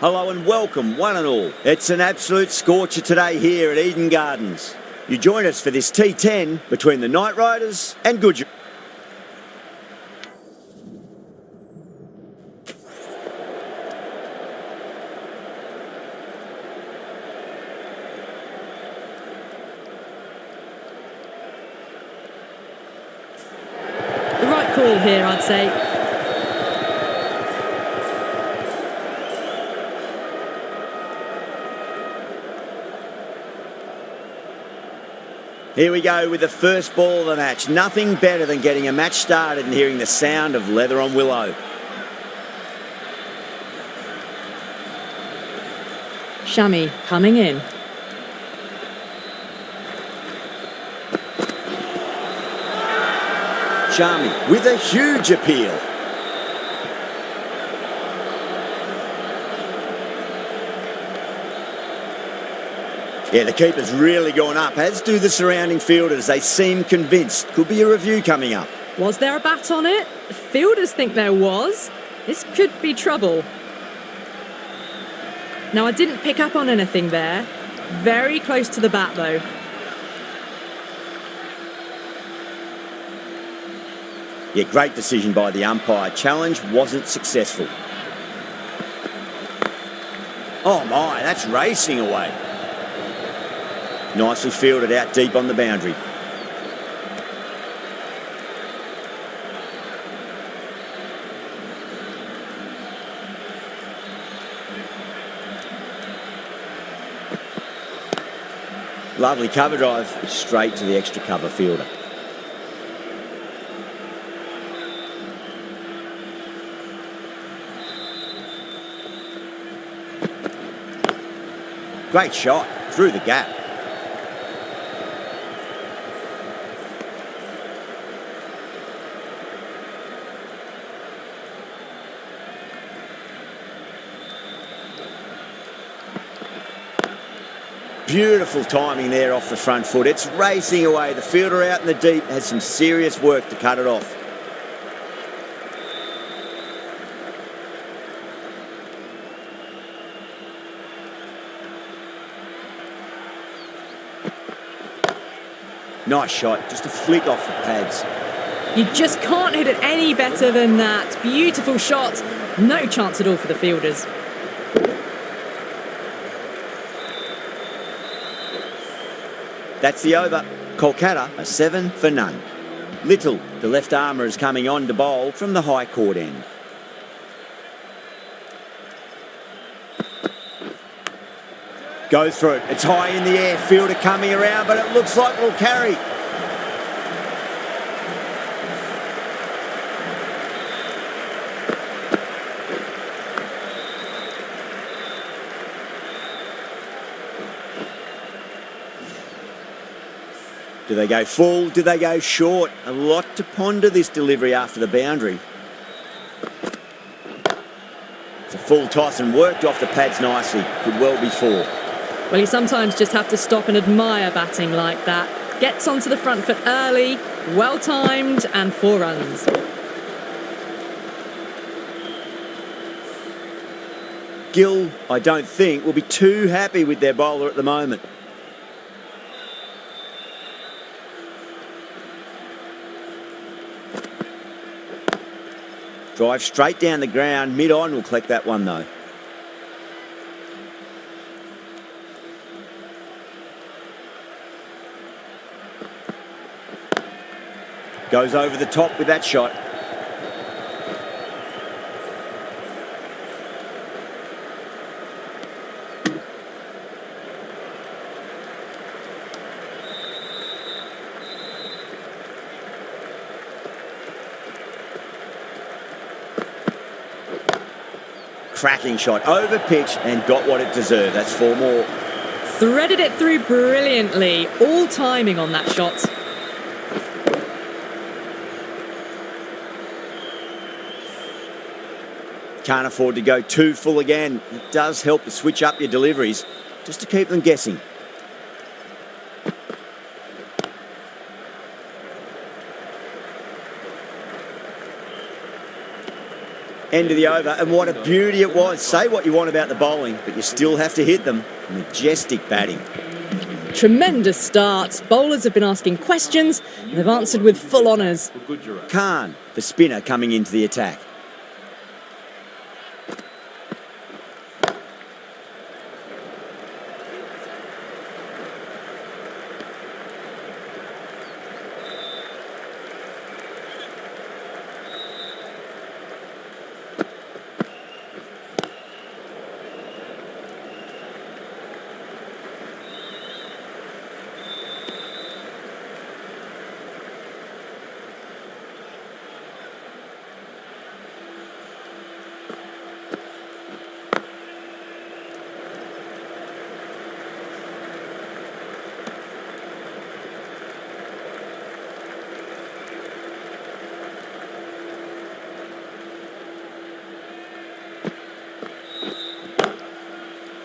Hello and welcome, one and all. It's an absolute scorcher today here at Eden Gardens. You join us for this T10 between the Knight Riders and Gujarat. The right call here, I'd say. Here we go with the first ball of the match. Nothing better than getting a match started and hearing the sound of leather on willow. Shami coming in. Shami with a huge appeal. Yeah, the keeper's really gone up, as do the surrounding fielders. They seem convinced. Could be a review coming up. Was there a bat on it? The fielders think there was. This could be trouble. Now, I didn't pick up on anything there. Very close to the bat, though. Yeah, great decision by the umpire. Challenge wasn't successful. Oh my, that's racing away. Nicely fielded out deep on the boundary. Lovely cover drive straight to the extra cover fielder. Great shot through the gap. Beautiful timing there off the front foot. It's racing away. The fielder out in the deep has some serious work to cut it off. Nice shot, just a flick off the pads. You just can't hit it any better than that. Beautiful shot. No chance at all for the fielders. That's the over. Kolkata are 7 for none. Little, the left armour, is coming on to bowl from the high court end. Goes for it. It's high in the air. Fielder coming around, but it looks like it'll carry. Do they go full? Do they go short? A lot to ponder this delivery after the boundary. It's a full toss and worked off the pads nicely. Could well be 4. Well, you sometimes just have to stop and admire batting like that. Gets onto the front foot early, well-timed, and 4 runs. Gill, I don't think, will be too happy with their bowler at the moment. Drive straight down the ground. Mid-on will collect that one, though. Goes over the top with that shot. Cracking shot, over pitch and got what it deserved. That's 4 more. Threaded it through brilliantly. All timing on that shot. Can't afford to go too full again. It does help to switch up your deliveries just to keep them guessing. End of the over, and what a beauty it was. Say what you want about the bowling, but you still have to hit them. Majestic batting. Tremendous start. Bowlers have been asking questions, and they've answered with full honours. Khan, the spinner, coming into the attack.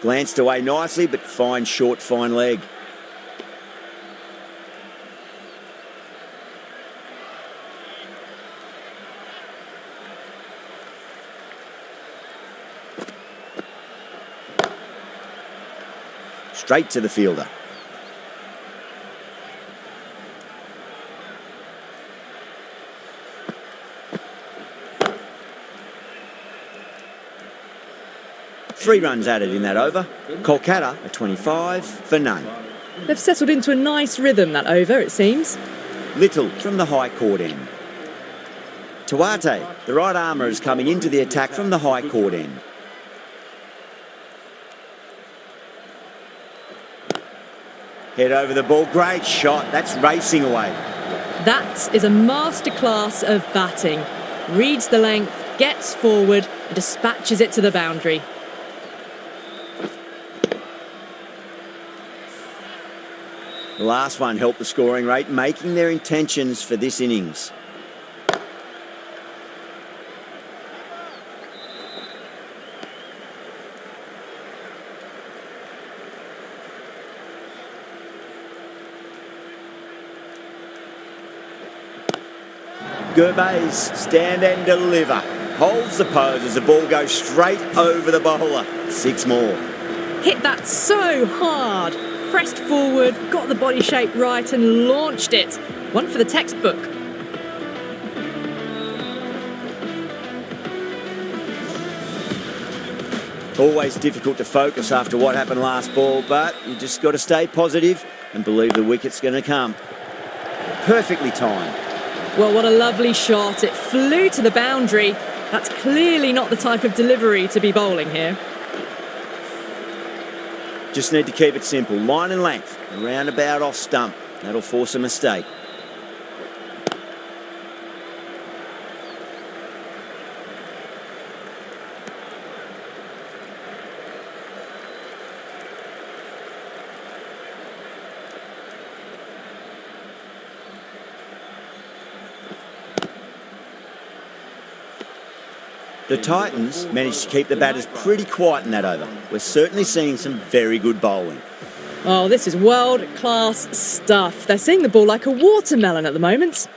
Glanced away nicely, but fine short, fine leg. Straight to the fielder. Three runs added in that over. Kolkata a 25 for none. They've settled into a nice rhythm that over, it seems. Little from the high court end. Tawate, the right armour, is coming into the attack from the high court end. Head over the ball, great shot, that's racing away. That is a masterclass of batting. Reads the length, gets forward and dispatches it to the boundary. The last one helped the scoring rate, making their intentions for this innings. Gurbets stand and deliver. Holds the pose as the ball goes straight over the bowler. Six more. Hit that so hard. Pressed forward, got the body shape right and launched it. One for the textbook. Always difficult to focus after what happened last ball, but you just got to stay positive and believe the wicket's going to come. Perfectly timed. Well, what a lovely shot. It flew to the boundary. That's clearly not the type of delivery to be bowling here. Just need to keep it simple. Line and length, around about off stump. That'll force a mistake. The Titans managed to keep the batters pretty quiet in that over. We're certainly seeing some very good bowling. Oh, this is world-class stuff. They're seeing the ball like a watermelon at the moment.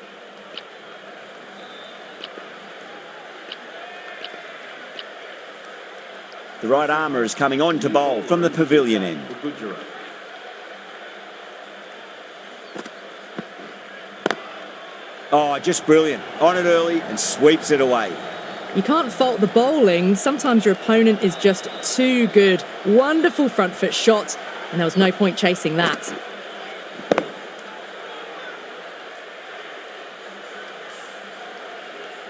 The right armour is coming on to bowl from the pavilion end. Oh, just brilliant. On it early and sweeps it away. You can't fault the bowling. Sometimes your opponent is just too good. Wonderful front foot shot, and there was no point chasing that.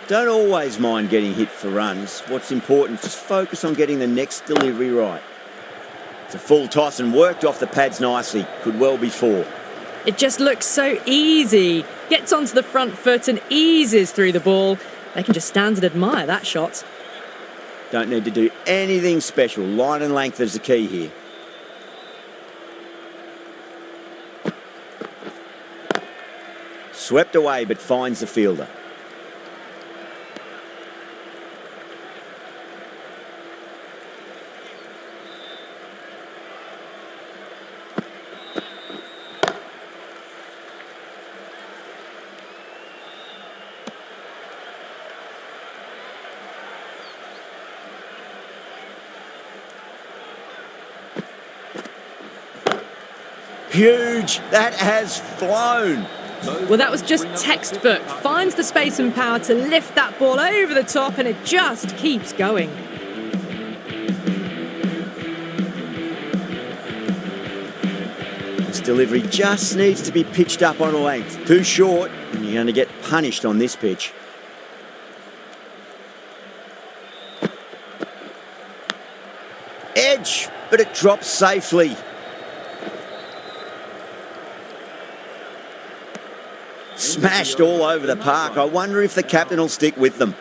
Don't always mind getting hit for runs. What's important is just focus on getting the next delivery right. It's a full toss and worked off the pads nicely. Could well be four. It just looks so easy. Gets onto the front foot and eases through the ball. They can just stand and admire that shot. Don't need to do anything special. Line and length is the key here. Swept away but finds the fielder. Huge. That has flown. Well, that was just textbook. Finds the space and power to lift that ball over the top, and it just keeps going. This delivery just needs to be pitched up on a length. Too short, and you're going to get punished on this pitch. Edge, but it drops safely. Smashed all over the park. I wonder if the captain will stick with them.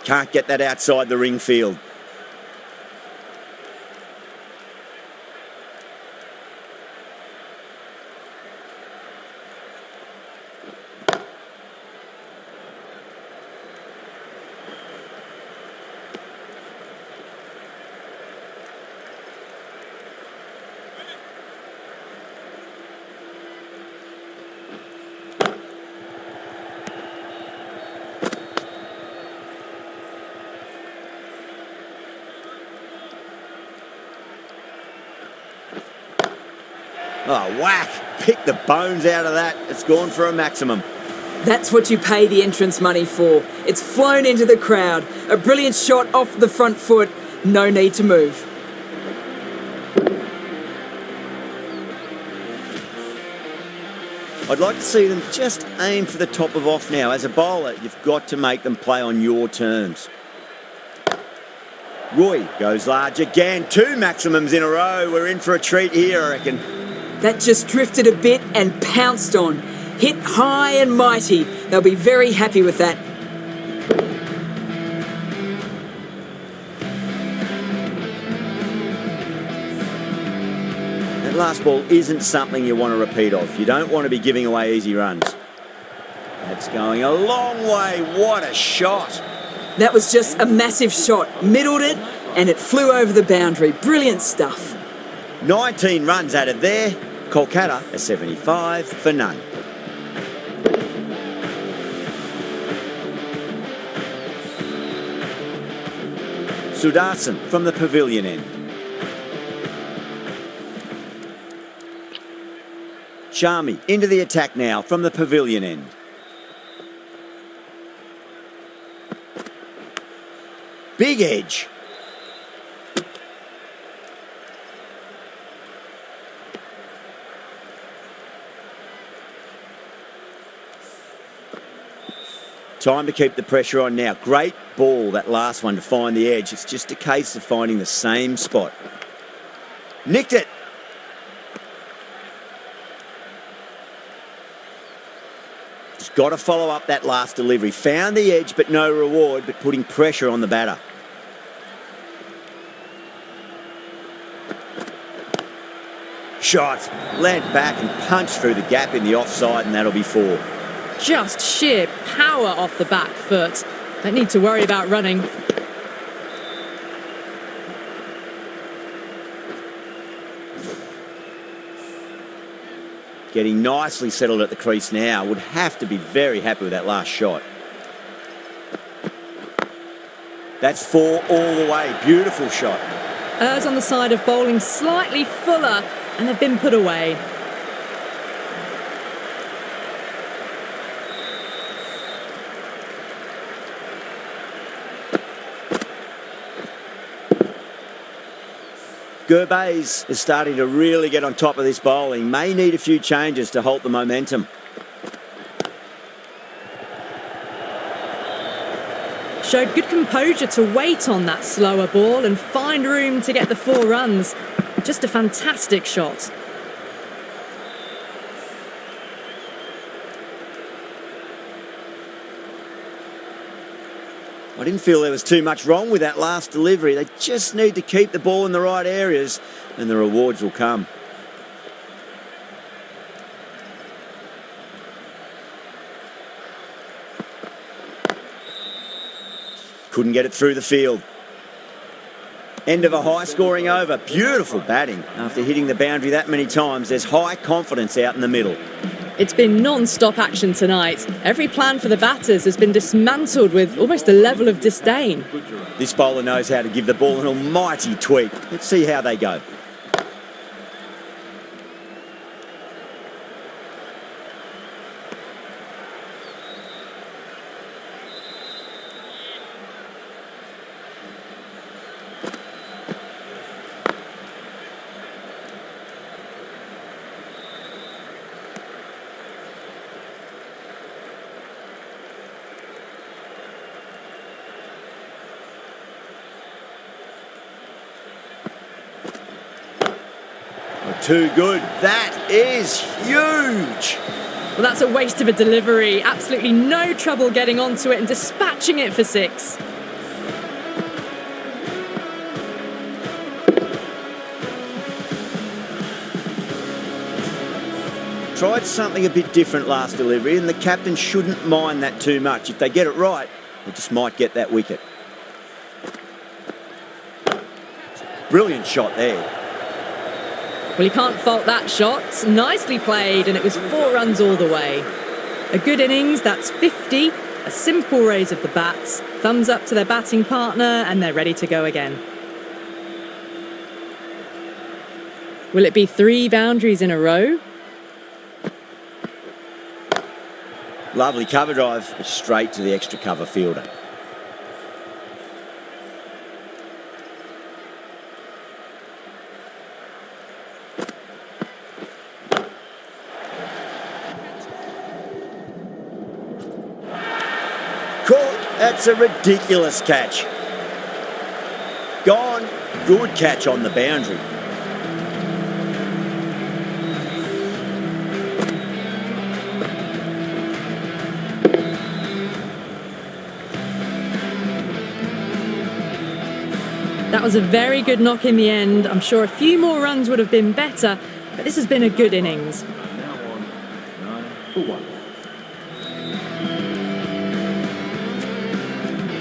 Can't get that outside the ring field. Oh, whack. Pick the bones out of that. It's gone for a maximum. That's what you pay the entrance money for. It's flown into the crowd. A brilliant shot off the front foot. No need to move. I'd like to see them just aim for the top of off now. As a bowler, you've got to make them play on your terms. Roy goes large again. 2 maximums in a row. We're in for a treat here, I reckon. That just drifted a bit and pounced on. Hit high and mighty. They'll be very happy with that. That last ball isn't something you want to repeat of. You don't want to be giving away easy runs. That's going a long way. What a shot. That was just a massive shot. Middled it and it flew over the boundary. Brilliant stuff. 19 runs added there. Kolkata a 75 for none. Sudarshan from the pavilion end. Sharmi into the attack now from the pavilion end. Big edge. Time to keep the pressure on now. Great ball, that last one, to find the edge. It's just a case of finding the same spot. Nicked it. Just got to follow up that last delivery. Found the edge, but no reward, but putting pressure on the batter. Shot. Land back and punch through the gap in the offside, and that'll be 4. Just sheer power off the back foot. Don't need to worry about running. Getting nicely settled at the crease now. Would have to be very happy with that last shot. That's 4 all the way. Beautiful shot. Errs on the side of bowling slightly fuller, and they've been put away. Gurbaz is starting to really get on top of this bowling. May need a few changes to halt the momentum. Showed good composure to wait on that slower ball and find room to get the 4 runs. Just a fantastic shot. I didn't feel there was too much wrong with that last delivery. They just need to keep the ball in the right areas and the rewards will come. Couldn't get it through the field. End of a high-scoring over. Beautiful batting. After hitting the boundary that many times, there's high confidence out in the middle. It's been non-stop action tonight. Every plan for the batters has been dismantled with almost a level of disdain. This bowler knows how to give the ball an almighty tweak. Let's see how they go. Too good. That is huge. Well, that's a waste of a delivery. Absolutely no trouble getting onto it and dispatching it for 6. Tried something a bit different last delivery, and the captain shouldn't mind that too much. If they get it right, they just might get that wicket. Brilliant shot there. Well, you can't fault that shot. Nicely played, and it was 4 runs all the way. A good innings, that's 50. A simple raise of the bats. Thumbs up to their batting partner, and they're ready to go again. Will it be 3 boundaries in a row? Lovely cover drive, but straight to the extra cover fielder. That's a ridiculous catch. Gone. Good catch on the boundary. That was a very good knock in the end. I'm sure a few more runs would have been better, but this has been a good innings. Now on 9 for 1.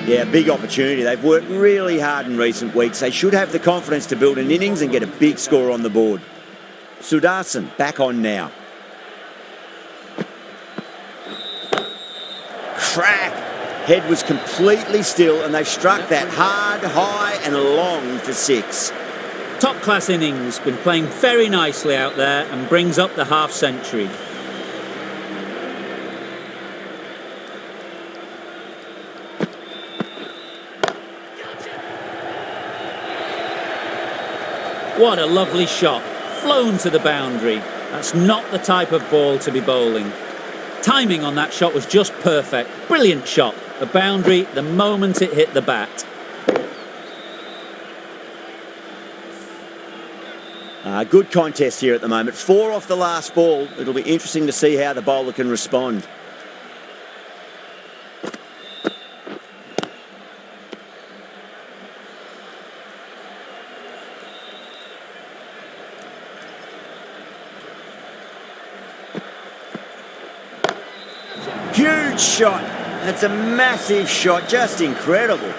Yeah, big opportunity. They've worked really hard in recent weeks. They should have the confidence to build an innings and get a big score on the board. Sudarshan back on now. Crack! Head was completely still, and they've struck that hard, high and long for 6. Top-class innings, been playing very nicely out there and brings up the half-century. What a lovely shot, flown to the boundary. That's not the type of ball to be bowling. Timing on that shot was just perfect. Brilliant shot. The boundary the moment it hit the bat. Good contest here at the moment. 4 off the last ball. It'll be interesting to see how the bowler can respond. Huge shot. That's a massive shot. Just incredible.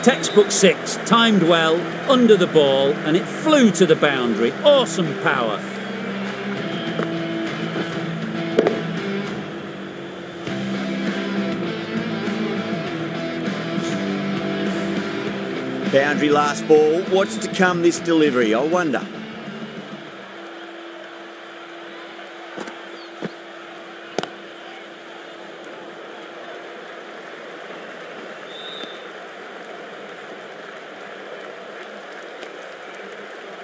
Textbook 6, timed well, under the ball, and it flew to the boundary. Awesome power. Boundary last ball. What's to come this delivery, I wonder?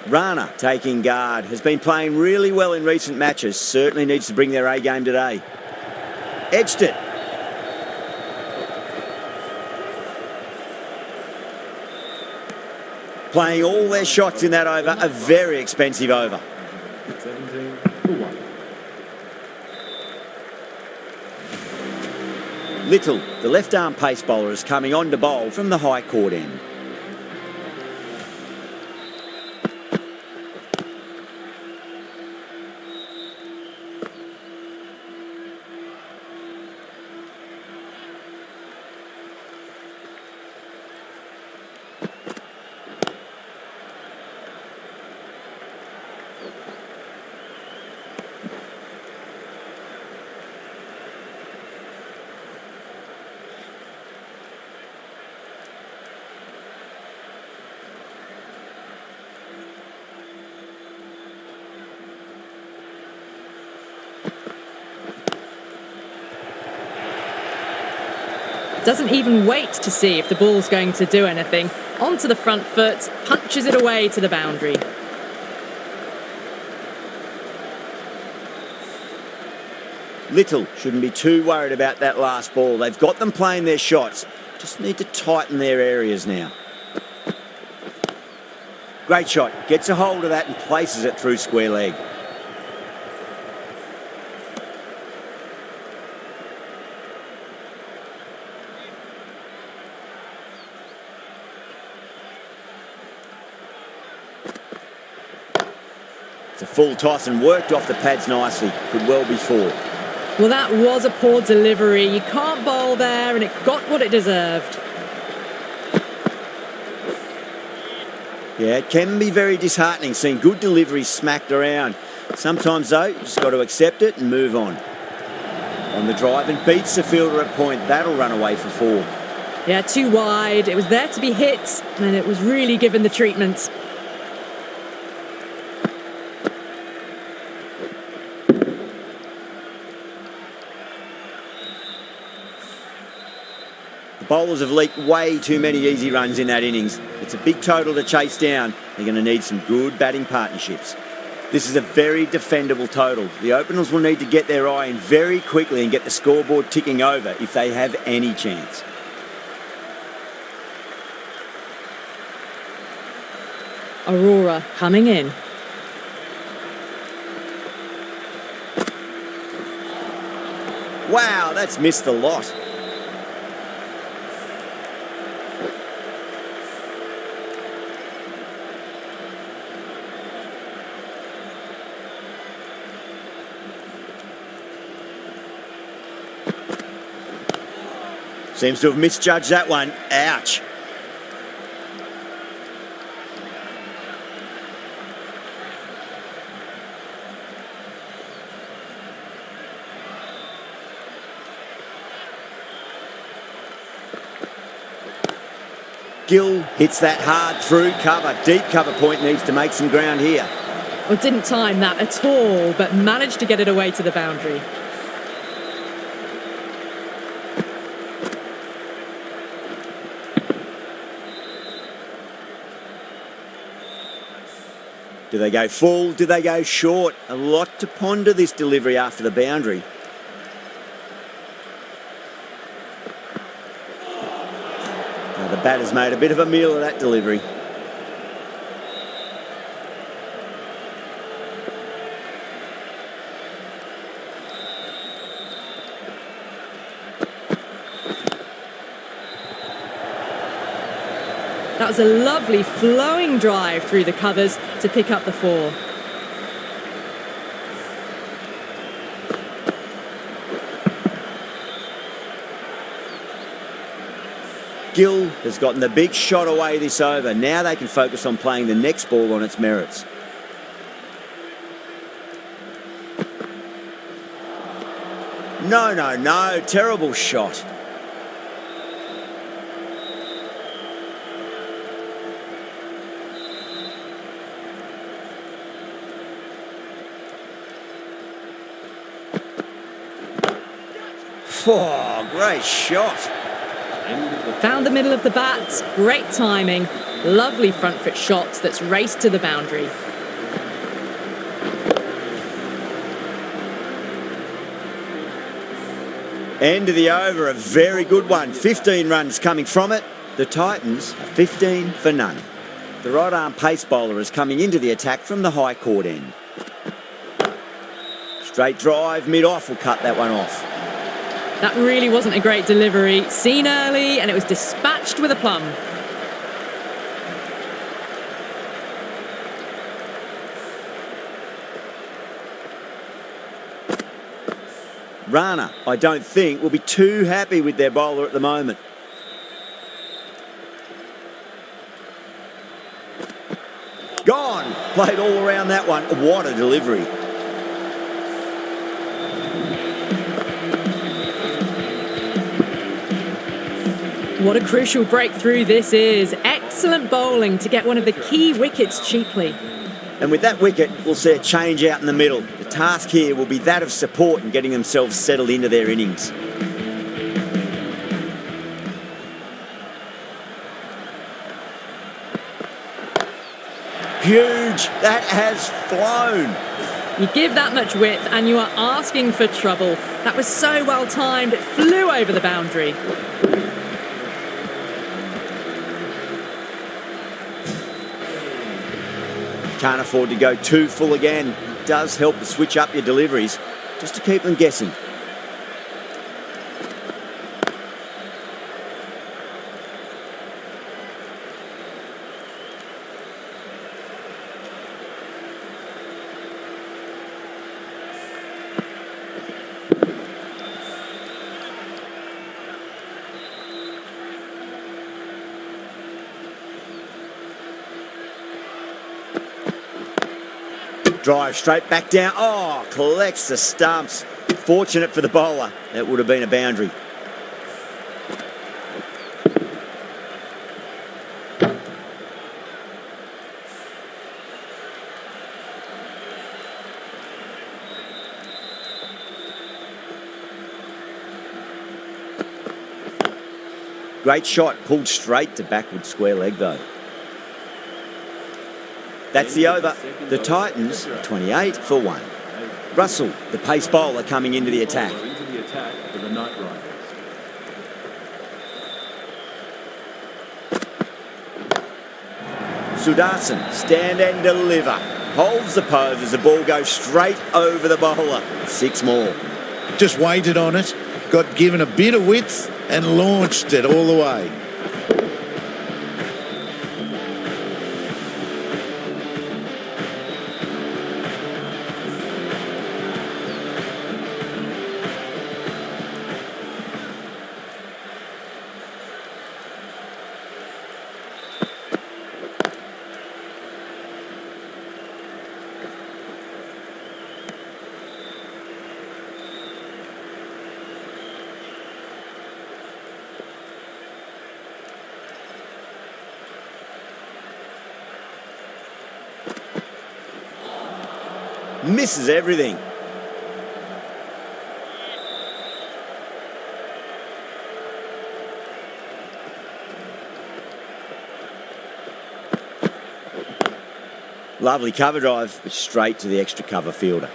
Rana taking guard, has been playing really well in recent matches, certainly needs to bring their A game today. Edged it. Playing all their shots in that over, a very expensive over. 17 for 1. Little, the left-arm pace bowler, is coming on to bowl from the high court end. Doesn't even wait to see if the ball's going to do anything. Onto the front foot, punches it away to the boundary. Little shouldn't be too worried about that last ball. They've got them playing their shots. Just need to tighten their areas now. Great shot. Gets a hold of that and places it through square leg. It's a full toss and worked off the pads nicely. Could well be four. Well, that was a poor delivery. You can't bowl there, and it got what it deserved. Yeah, it can be very disheartening seeing good deliveries smacked around. Sometimes, though, you just got to accept it and move on. On the drive and beats the fielder at point. That'll run away for four. Yeah, too wide. It was there to be hit, and it was really given the treatment. Bowlers have leaked way too many easy runs in that innings. It's a big total to chase down. They're going to need some good batting partnerships. This is a very defendable total. The openers will need to get their eye in very quickly and get the scoreboard ticking over if they have any chance. Aurora coming in. Wow, that's missed the lot. Seems to have misjudged that one. Ouch. Gill hits that hard through cover. Deep cover point needs to make some ground here. Well, didn't time that at all, but managed to get it away to the boundary. Do they go full? Do they go short? A lot to ponder this delivery after the boundary. Now the batter's made a bit of a meal of that delivery. That was a lovely flowing drive through the covers to pick up the four. Gill has gotten the big shot away this over. Now they can focus on playing the next ball on its merits. No, no, no. Terrible shot. Oh, great shot. Found the middle of the bat, great timing, lovely front foot shot that's raced to the boundary. End of the over, a very good one. 15 runs coming from it. The Titans are 15 for none. The right arm pace bowler is coming into the attack from the high court end. Straight drive, mid-off will cut that one off. That really wasn't a great delivery. Seen early, and it was dispatched with a plum. Rana, I don't think, will be too happy with their bowler at the moment. Gone! Played all around that one. What a delivery. What a crucial breakthrough this is. Excellent bowling to get one of the key wickets cheaply. And with that wicket, we'll see a change out in the middle. The task here will be that of support and getting themselves settled into their innings. Huge. That has flown. You give that much width and you are asking for trouble. That was so well timed, it flew over the boundary. Can't afford to go too full again. It does help to switch up your deliveries, just to keep them guessing. Drive straight back down. Oh, collects the stumps. Fortunate for the bowler. That would have been a boundary. Great shot, pulled straight to backward square leg though. That's the over. The Titans are 28 for 1. Russell, the pace bowler, coming into the attack. Into the attack for the Night Riders. Sudarsan, stand and deliver. Holds the pose as the ball goes straight over the bowler. 6 more. Just waited on it, got given a bit of width and launched it all the way. Misses everything. Lovely cover drive, but straight to the extra cover fielder.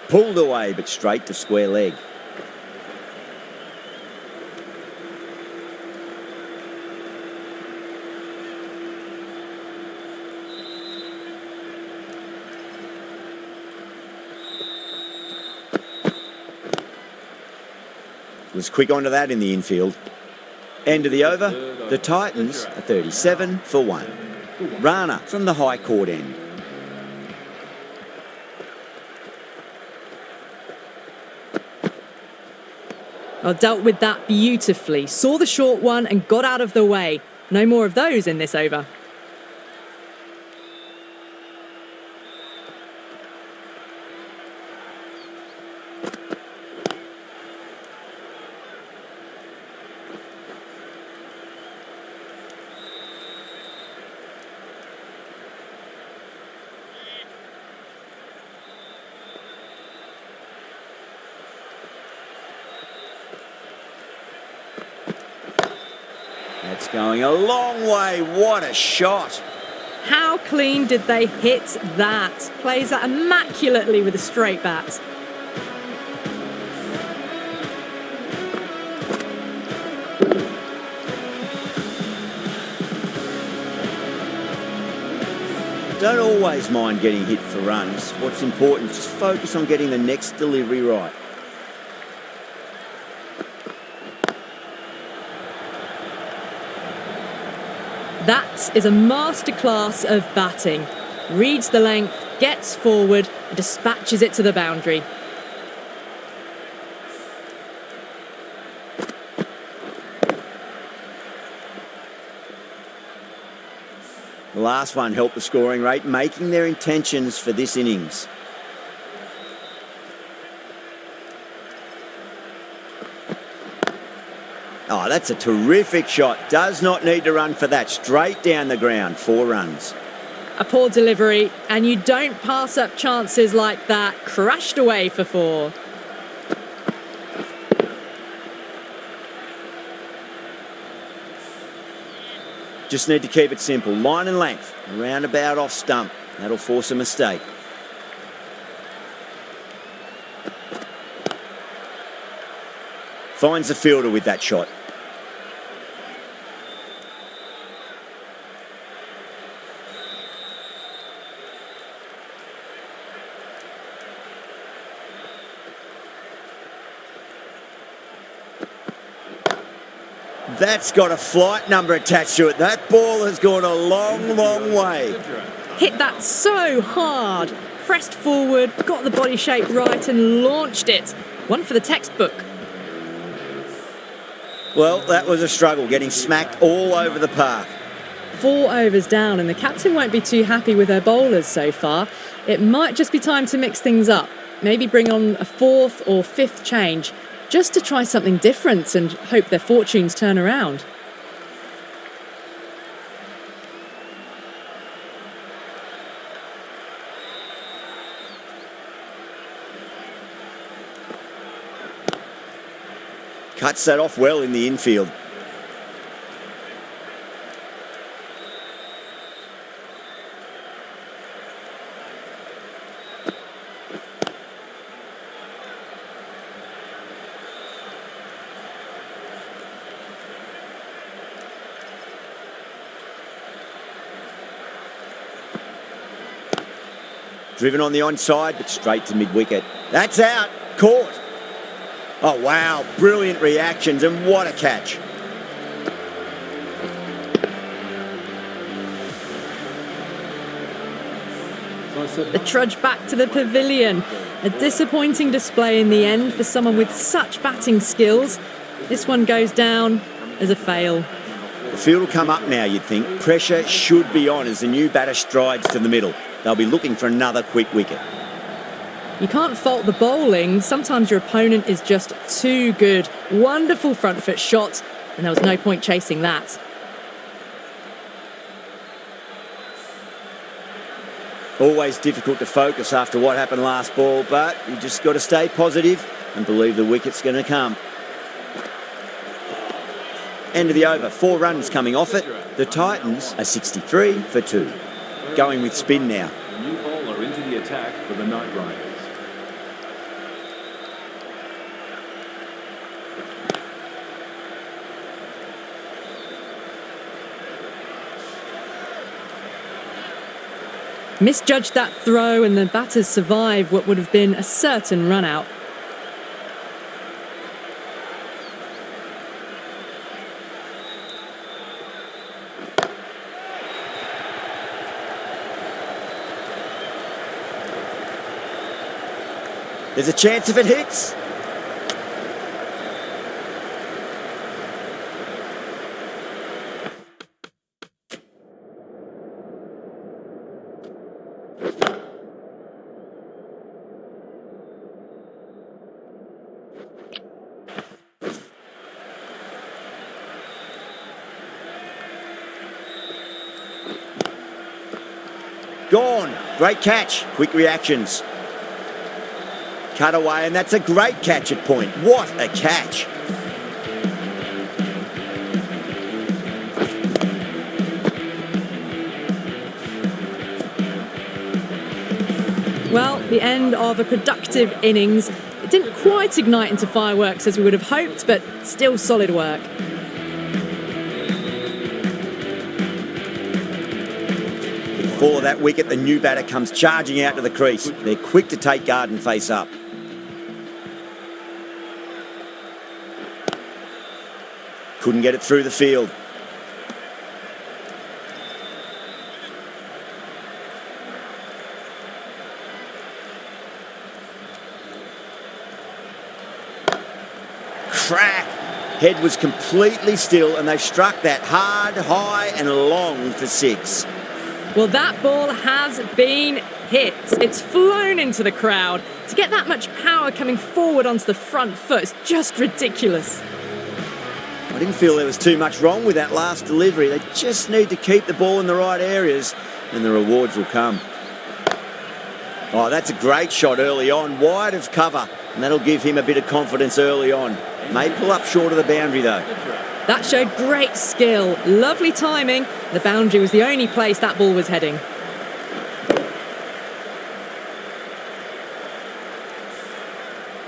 Pulled away, but straight to square leg. Was quick onto that in the infield. End of the over. The Titans are 37 for 1. Rana from the high court end. Dealt with that beautifully. Saw the short one and got out of the way. No more of those in this over. That's going a long way. What a shot. How clean did they hit that? Plays that immaculately with a straight bat. Don't always mind getting hit for runs. What's important is just focus on getting the next delivery right. That is a masterclass of batting. Reads the length, gets forward, and dispatches it to the boundary. The last one helped the scoring rate, making their intentions for this innings. Oh, that's a terrific shot. Does not need to run for that. Straight down the ground. 4 runs. A poor delivery, and you don't pass up chances like that. Crashed away for 4. Just need to keep it simple. Line and length. Roundabout off stump. That'll force a mistake. Finds the fielder with that shot. That's got a flight number attached to it. That ball has gone a long, long way. Hit that so hard. Pressed forward, got the body shape right and launched it. One for the textbook. Well, that was a struggle, getting smacked all over the park. 4 overs down, and the captain won't be too happy with her bowlers so far. It might just be time to mix things up. Maybe bring on a 4th or 5th change, just to try something different and hope their fortunes turn around. Cuts that off well in the infield. Driven on the onside, but straight to mid-wicket. That's out. Caught. Oh, wow. Brilliant reactions, and what a catch. The trudge back to the pavilion. A disappointing display in the end for someone with such batting skills. This one goes down as a fail. The field will come up now, you'd think. Pressure should be on as the new batter strides to the middle. They'll be looking for another quick wicket. You can't fault the bowling. Sometimes your opponent is just too good. Wonderful front foot shot, and there was no point chasing that. Always difficult to focus after what happened last ball, but you just got to stay positive and believe the wicket's going to come. End of the over, 4 runs coming off it. The Titans are 63 for 2. Going with spin now. The new bowler into the attack for the Night Riders. Misjudged that throw, and the batters survive what would have been a certain run out. There's a chance if it hits. Gone. Great catch. Quick reactions. Cut away, and that's a great catch at point. What a catch. Well, the end of a productive innings. It didn't quite ignite into fireworks as we would have hoped, but still solid work. Before that wicket, the new batter comes charging out to the crease. They're quick to take guard and face up. Couldn't get it through the field. Crack! Head was completely still, and they've struck that hard, high and long for 6. Well, that ball has been hit. It's flown into the crowd. To get that much power coming forward onto the front foot is just ridiculous. I didn't feel there was too much wrong with that last delivery. They just need to keep the ball in the right areas and the rewards will come. Oh, that's a great shot early on, wide of cover, and that'll give him a bit of confidence early on. May pull up short of the boundary though. That showed great skill, lovely timing. The boundary was the only place that ball was heading.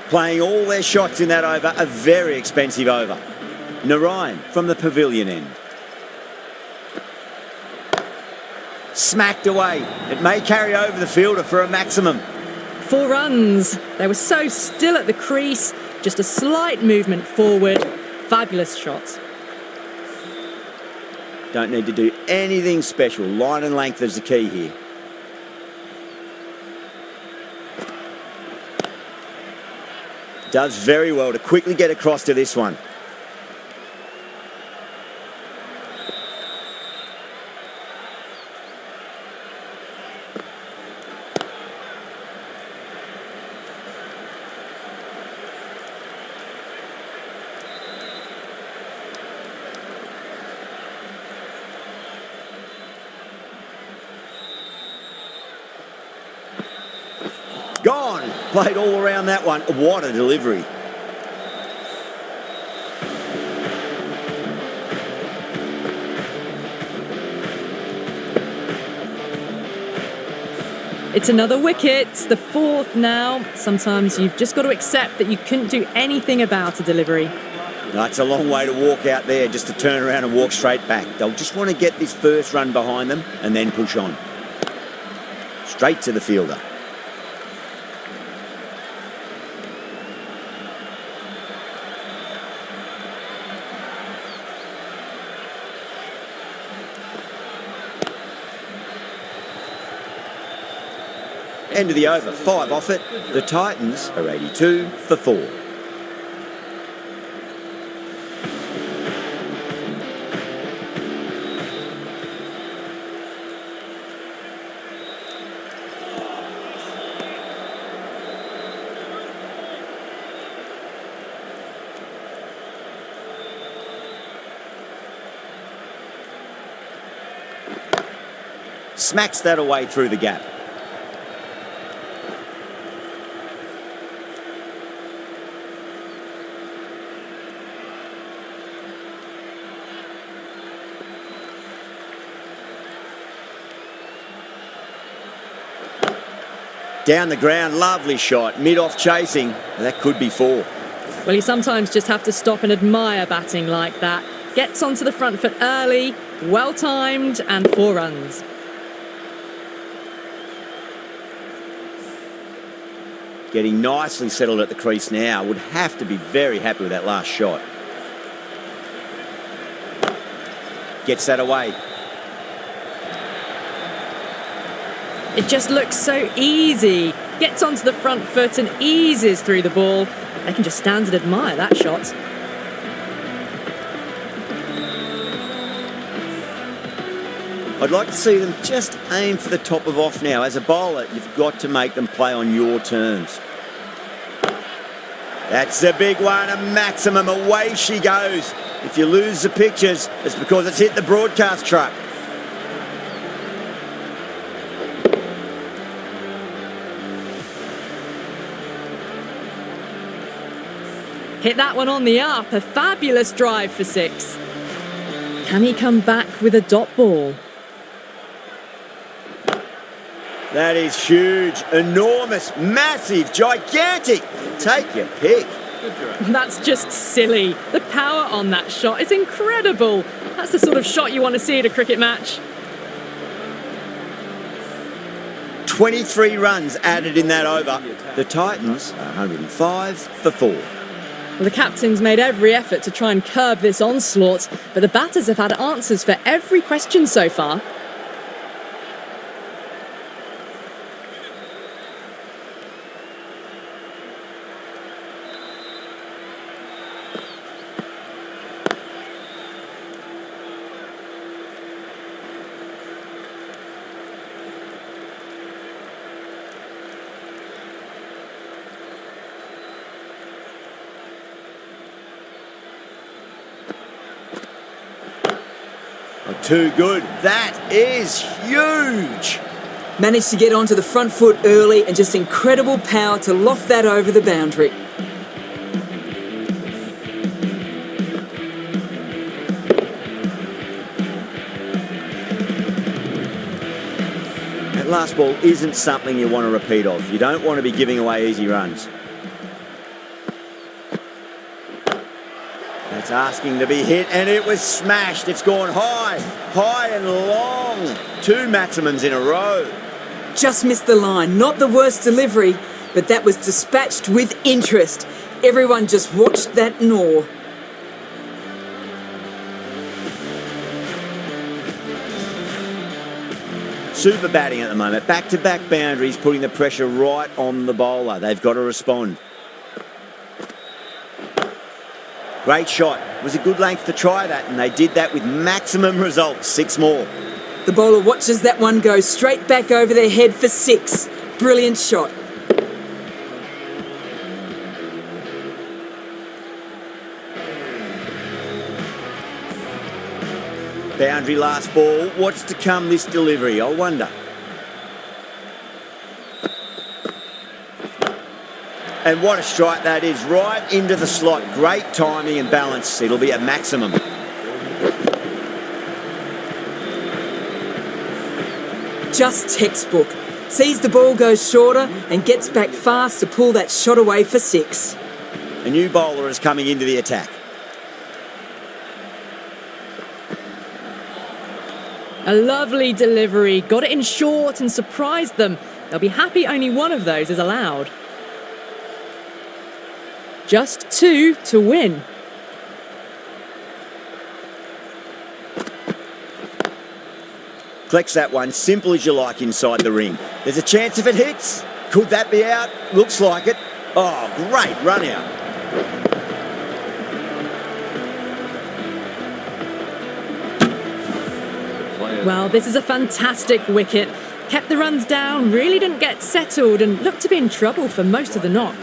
Playing all their shots in that over, a very expensive over. Narayan from the pavilion end. Smacked away. It may carry over the fielder for a maximum. 4 runs. They were so still at the crease. Just a slight movement forward. Fabulous shot. Don't need to do anything special. Line and length is the key here. Does very well to quickly get across to this one. Gone. Played all around that one. What a delivery. It's another wicket, the 4th now. Sometimes you've just got to accept that you couldn't do anything about a delivery. That's a long way to walk out there just to turn around and walk straight back. They'll just want to get this first run behind them and then push on. Straight to the fielder. End of the over, 5 off it. The Titans are 82 for 4. Smacks that away through the gap. Down the ground, lovely shot, mid-off chasing. That could be 4. Well, you sometimes just have to stop and admire batting like that. Gets onto the front foot early, well-timed, and 4 runs. Getting nicely settled at the crease now. Would have to be very happy with that last shot. Gets that away. It just looks so easy. Gets onto the front foot and eases through the ball. They can just stand and admire that shot. I'd like to see them just aim for the top of off now. As a bowler, you've got to make them play on your terms. That's a big one, a maximum. Away she goes. If you lose the pictures, it's because it's hit the broadcast truck. Hit that one on the up. A fabulous drive for 6. Can he come back with a dot ball? That is huge, enormous, massive, gigantic. Take your pick. That's just silly. The power on that shot is incredible. That's the sort of shot you want to see at a cricket match. 23 runs added in that over. The Titans are 105 for 4. Well, the captain's made every effort to try and curb this onslaught, but the batters have had answers for every question so far. Too good. That is huge. Managed to get onto the front foot early and just incredible power to loft that over the boundary. That last ball isn't something you want to repeat of. You don't want to be giving away easy runs. That's asking to be hit, and it was smashed. It's gone high, high and long. 2 maximums in a row. Just missed the line. Not the worst delivery, but that was dispatched with interest. Everyone just watched that gnaw. Super batting at the moment. Back-to-back boundaries, putting the pressure right on the bowler. They've got to respond. Great shot. It was a good length to try that, and they did that with maximum results. 6 more. The bowler watches that one go straight back over their head for 6. Brilliant shot. Boundary last ball. What's to come this delivery? I wonder. And what a strike that is. Right into the slot. Great timing and balance. It'll be a maximum. Just textbook. Sees the ball go shorter and gets back fast to pull that shot away for 6. A new bowler is coming into the attack. A lovely delivery. Got it in short and surprised them. They'll be happy only one of those is allowed. Just 2 to win. Collects that one, simple as you like inside the ring. There's a chance if it hits. Could that be out? Looks like it. Oh, great run out. Well, this is a fantastic wicket. Kept the runs down, really didn't get settled and looked to be in trouble for most of the knock.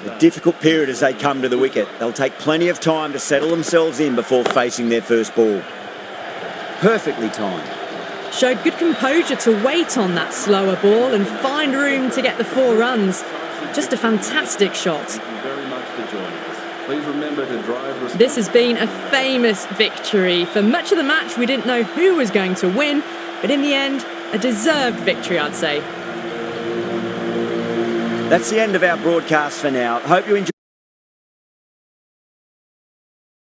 A difficult period as they come to the wicket. They'll take plenty of time to settle themselves in before facing their first ball. Perfectly timed. Showed good composure to wait on that slower ball and find room to get the 4 runs. Just a fantastic shot. Thank you very much for joining us. Please remember to drive responsibly. This has been a famous victory. For much of the match, we didn't know who was going to win, but in the end, a deserved victory, I'd say. That's the end of our broadcast for now. Hope you enjoyed